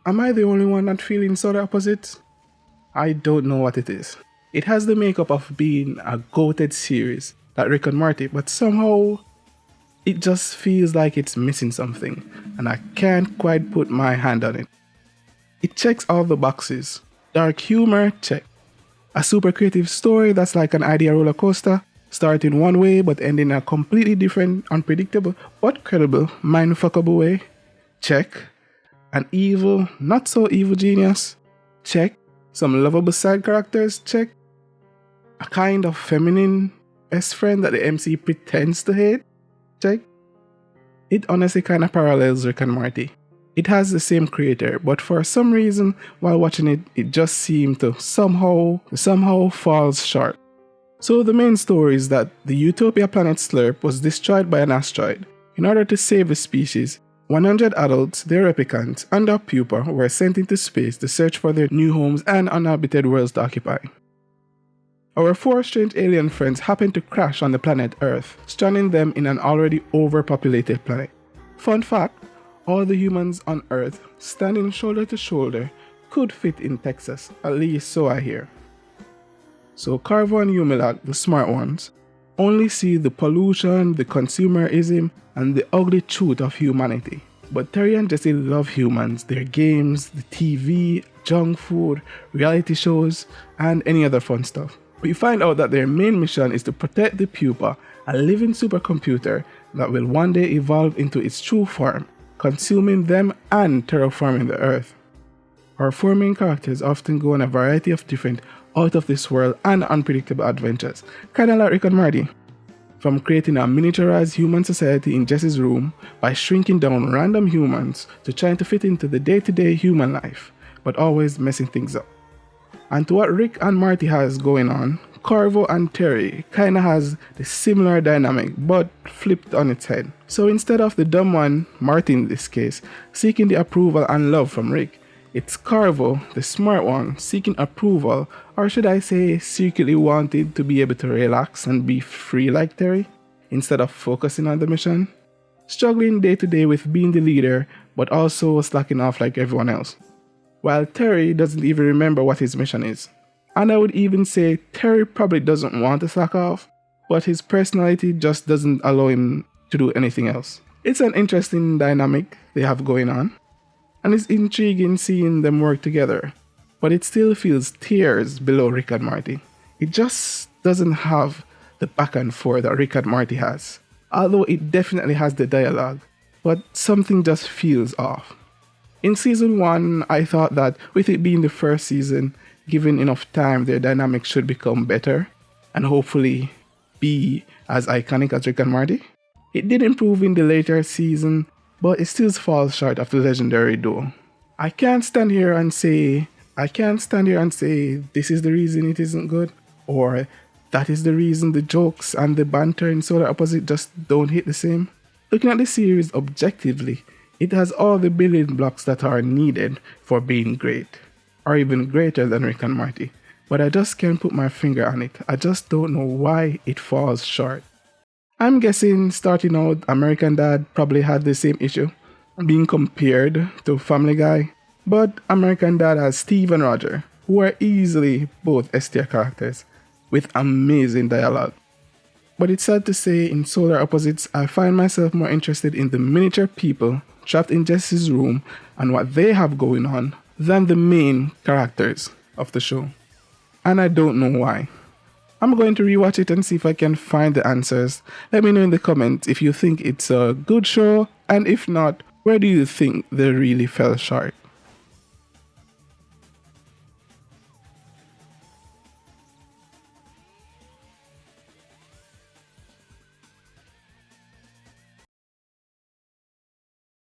Am I the only one not feeling solar opposites? I don't know what it is. It has the makeup of being a goated series like Rick and Morty, but somehow it just feels like it's missing something, and I can't quite put my hand on it. It checks all the boxes. Dark humor, check. A super creative story that's like an idea roller coaster, starting one way but ending in a completely different, unpredictable, but credible, mindfuckable way, check. An evil, not so evil genius, check. Some lovable side characters, check. A kind of feminine best friend that the MC pretends to hate, check. It honestly kinda parallels Rick and Morty. It has the same creator, but for some reason, while watching it, it just seemed to somehow falls short. So the main story is that the Utopia planet Slurp was destroyed by an asteroid. In order to save the species, 100 adults, their replicants, and their pupa were sent into space to search for their new homes and uninhabited worlds to occupy. Our 4 strange alien friends happened to crash on the planet Earth, stranding them in an already overpopulated planet. Fun fact, all the humans on Earth, standing shoulder to shoulder, could fit in Texas, at least so I hear. So Carvo and Yumilat, the smart ones, only see the pollution, the consumerism, and the ugly truth of humanity. But Terry and Jesse love humans, their games, the TV, junk food, reality shows, and any other fun stuff. We find out that their main mission is to protect the pupa, a living supercomputer that will one day evolve into its true form, consuming them and terraforming the Earth. Our 4 main characters often go on a variety of different out-of-this-world and unpredictable adventures, kinda like Rick and Morty. From creating a miniaturized human society in Jesse's room by shrinking down random humans to trying to fit into the day-to-day human life, but always messing things up. And to what Rick and Morty has going on, Carvo and Terry kinda has the similar dynamic but flipped on its head. So instead of the dumb one, Marty in this case, seeking the approval and love from Rick, it's Carvo, the smart one, seeking approval, or should I say secretly wanted to be able to relax and be free like Terry, instead of focusing on the mission. Struggling day to day with being the leader, but also slacking off like everyone else. While Terry doesn't even remember what his mission is. And I would even say Terry probably doesn't want to slack off, but his personality just doesn't allow him to do anything else. It's an interesting dynamic they have going on, and it's intriguing seeing them work together, but it still feels tiers below Rick and Morty. It just doesn't have the back and forth that Rick and Morty has, although it definitely has the dialogue, but something just feels off. In season 1, I thought that with it being the first season, given enough time, their dynamic should become better and hopefully be as iconic as Rick and Morty. It did improve in the later season, but it still falls short of the legendary duo. I can't stand here and say this is the reason it isn't good, or that is the reason the jokes and the banter in Solar Opposite just don't hit the same. Looking at the series objectively, it has all the building blocks that are needed for being great, or even greater than Rick and Morty, but I just can't put my finger on it. I just don't know why it falls short. I'm guessing starting out, American Dad probably had the same issue, being compared to Family Guy, but American Dad has Steve and Roger, who are easily both S-tier characters, with amazing dialogue. But it's sad to say, in Solar Opposites, I find myself more interested in the miniature people trapped in Jesse's room and what they have going on than the main characters of the show. And I don't know why. I'm going to rewatch it and see if I can find the answers. Let me know in the comments if you think it's a good show, and if not, where do you think they really fell short?